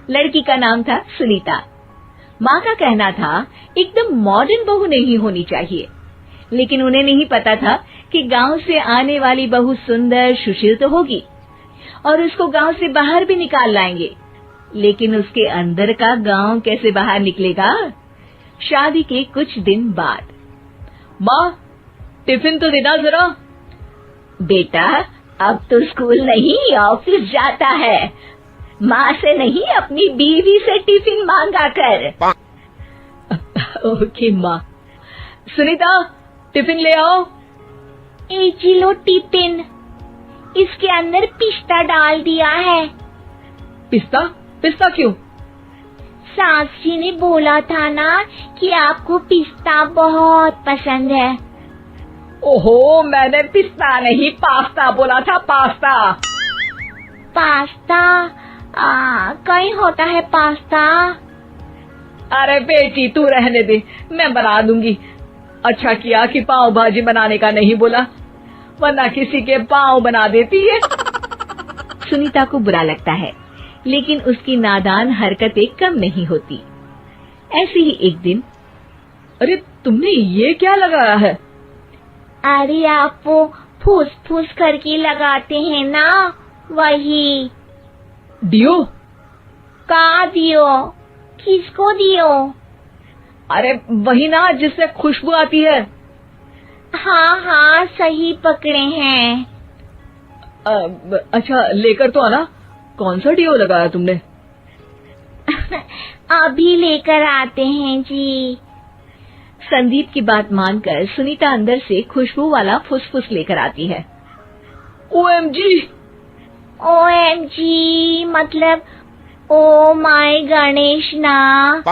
लड़की का नाम था सुनीता। माँ का कहना था एकदम मॉडर्न बहू नहीं होनी चाहिए, लेकिन उन्हें नहीं पता था कि गांव से आने वाली बहू सुंदर सुशील तो होगी और उसको गांव से बाहर भी निकाल लाएंगे, लेकिन उसके अंदर का गांव कैसे बाहर निकलेगा। शादी के कुछ दिन बाद, माँ टिफिन तो देना जरा। बेटा अब तो स्कूल नहीं ऑफिस जाता है, माँ से नहीं अपनी बीवी से टिफिन मांगा कर। ओके माँ। सुनीता टिफिन ले आओ। एक किलो टिफिन, इसके अंदर पिस्ता डाल दिया है। पिस्ता? पिस्ता क्यों? सास जी ने बोला था ना कि आपको पिस्ता बहुत पसंद है। ओहो, मैंने पिस्ता नहीं पास्ता बोला था, पास्ता। पास्ता? कहीं होता है पास्ता? अरे बेटी तू रहने दे, मैं बना दूंगी। अच्छा किया कि पाव भाजी बनाने का नहीं बोला, वरना किसी के पाव बना देती है। सुनीता को बुरा लगता है, लेकिन उसकी नादान हरकतें कम नहीं होती। ऐसे ही एक दिन, अरे तुमने ये क्या लगाया है? अरे आप वो फूस फूस करके लगाते हैं ना, वही। डियो? का दियो? किसको दियो? अरे वही ना जिससे खुशबू आती है। हाँ हाँ सही पकड़े हैं। अच्छा लेकर तो आना। कौन सा डियो लगाया तुमने? अभी लेकर आते हैं जी। संदीप की बात मानकर सुनीता अंदर से खुशबू वाला फुसफुस लेकर आती है। ओएमजी! ओएमजी मतलब ओ माय गणेश ना।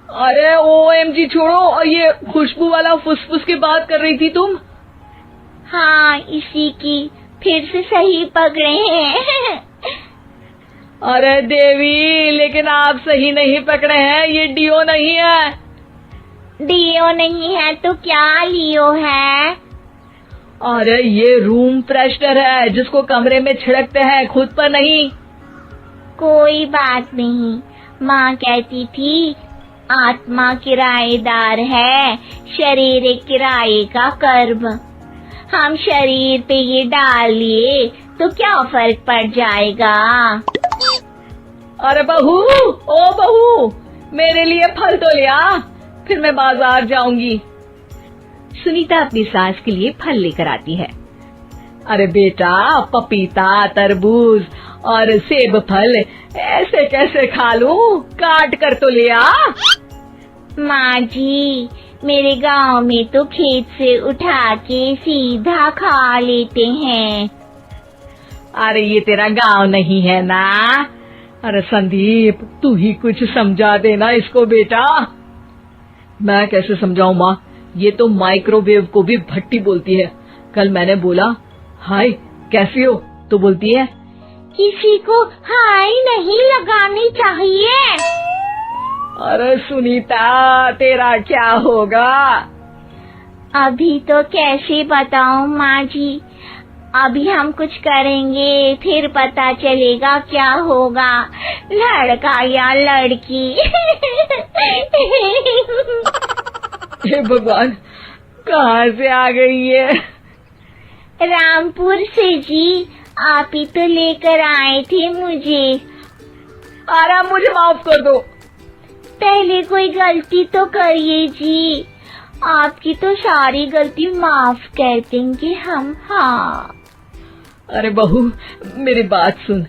अरे ओएमजी छोड़ो, ये खुशबू वाला फुसफुस की बात कर रही थी तुम? हाँ इसी की, फिर से सही पकड़े हैं। अरे देवी, लेकिन आप सही नहीं पकड़े हैं, ये डियो नहीं है। डियो नहीं है तो क्या लियो है? अरे ये रूम फ्रेशनर है, जिसको कमरे में छिड़कते हैं, खुद पर नहीं। कोई बात नहीं, माँ कहती थी आत्मा किराएदार है, शरीर एक किराए का कर्म। हम शरीर पे ये डाल लिए तो क्या फर्क पड़ जाएगा। अरे बहू, ओ बहू, मेरे लिए फल तो लिया, फिर मैं बाजार जाऊंगी। सुनीता अपनी सास के लिए फल लेकर आती है। अरे बेटा, पपीता, तरबूज और सेब फल ऐसे कैसे खा लूं? काट कर तो लिया। माँ जी, मेरे गांव में तो खेत से उठा के सीधा खा लेते हैं। अरे ये तेरा गांव नहीं है ना। अरे संदीप, तू ही कुछ समझा देना इसको बेटा। मैं कैसे समझाऊं माँ, ये तो माइक्रोवेव को भी भट्टी बोलती है। कल मैंने बोला हाय कैसी हो, तो बोलती है किसी को हाय नहीं लगानी चाहिए। अरे सुनीता, तेरा क्या होगा? अभी तो कैसे बताऊं माँ जी, अभी हम कुछ करेंगे फिर पता चलेगा क्या होगा, लड़का या लड़की। हे भगवान, कहाँ से आ गई ये? रामपुर से जी, आप ही तो लेकर आए थे मुझे। अरे मुझे माफ कर दो। पहले कोई गलती तो करिए जी, आपकी तो सारी गलती माफ कर देंगे हम। हाँ अरे बहू, मेरी बात सुन।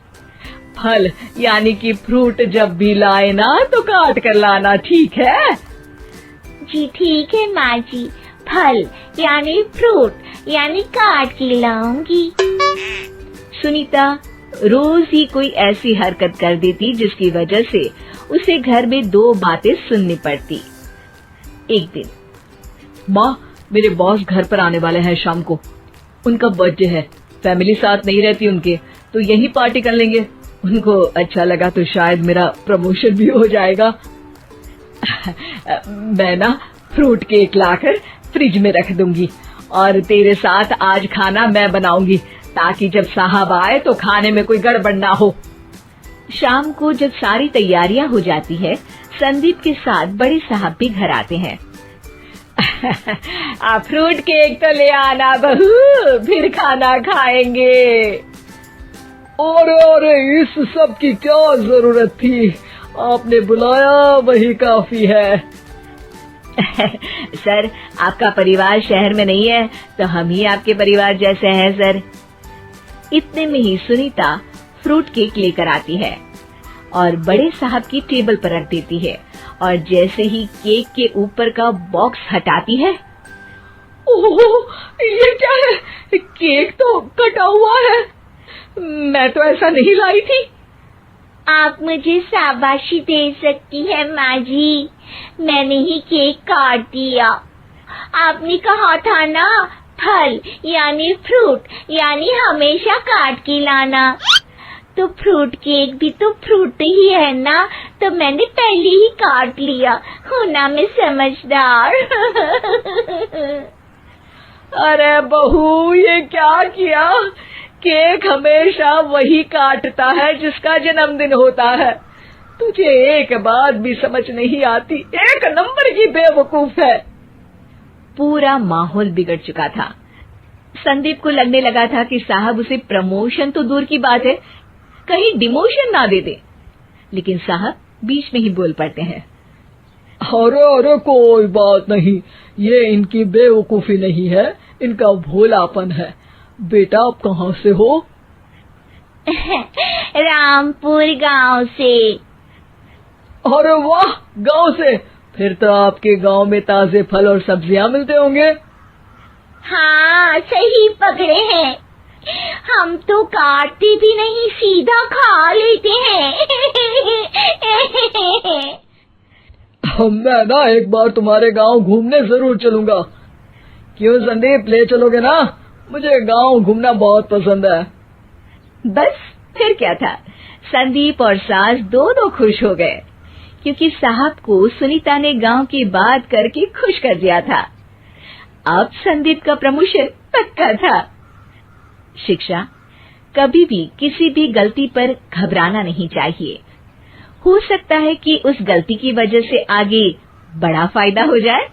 फल यानी कि फ्रूट जब भी लाए ना तो काट कर लाना, ठीक है? जी ठीक है माँ जी, फल यानी फ्रूट यानी काट के लाऊंगी। सुनीता रोज ही कोई ऐसी हरकत कर देती जिसकी वजह से उसे घर में दो बातें सुननी पड़ती। एक दिन, माँ मेरे बॉस घर पर आने वाले हैं शाम को, उनका बर्थडे है, फैमिली साथ नहीं रहती उनके, तो यही पार्टी कर लेंगे। उनको अच्छा लगा तो शायद मेरा प्रमोशन भी हो जाएगा। मैं ना फ्रूट केक लाकर फ्रिज में रख दूंगी और तेरे साथ आज खाना मैं बनाऊंगी, ताकि जब साहब आए तो खाने में कोई गड़बड़ ना हो। शाम को जब सारी तैयारियां हो जाती है, संदीप के साथ बड़े साहब भी घर आते हैं। आप फ्रूट केक तो ले आना बहू, फिर खाना खाएंगे। अरे इस सब की क्या जरूरत थी, आपने बुलाया वही काफी है। सर, आपका परिवार शहर में नहीं है तो हम ही आपके परिवार जैसे हैं सर। इतने में ही सुनीता फ्रूट केक लेकर आती है और बड़े साहब की टेबल पर रख देती है, और जैसे ही केक के ऊपर का बॉक्स हटाती है, ओह, ये क्या है? केक तो कटा हुआ है। मैं तो ऐसा नहीं लाई थी। आप मुझे शाबाशी दे सकती है माँ जी, मैंने ही केक काट दिया। आपने कहा था ना, फल यानी फ्रूट यानी हमेशा काट के लाना। तो फ्रूट केक भी तो फ्रूट ही है ना, तो मैंने पहले ही काट लिया। हूँ ना मैं समझदार। अरे बहू, ये क्या किया? केक हमेशा वही काटता है जिसका जन्मदिन होता है। तुझे एक बात भी समझ नहीं आती, एक नंबर की बेवकूफ है। पूरा माहौल बिगड़ चुका था। संदीप को लगने लगा था कि साहब उसे प्रमोशन तो दूर की बात है, कहीं डिमोशन ना दे दे। लेकिन साहब बीच में ही बोल पड़ते हैं। अरे कोई बात नहीं, ये इनकी बेवकूफी नहीं है, इनका भोलापन है। बेटा आप कहाँ से हो? रामपुर गांव से। अरे वाह, गांव से? फिर तो आपके गांव में ताजे फल और सब्जियां मिलते होंगे। हाँ, सही पकड़े हैं। हम तो काटते भी नहीं, सीधा खा लेते हैं। मैं ना एक बार तुम्हारे गांव घूमने जरूर चलूंगा। क्यों संदीप, ले चलोगे ना? मुझे गांव घूमना बहुत पसंद है। बस फिर क्या था, संदीप और सास दोनों खुश हो गए, क्योंकि साहब को सुनीता ने गांव की बात करके खुश कर दिया था। अब संदीप का प्रमोशन पक्का था। शिक्षा, कभी भी किसी भी गलती पर घबराना नहीं चाहिए। हो सकता है कि उस गलती की वजह से आगे बड़ा फायदा हो जाए।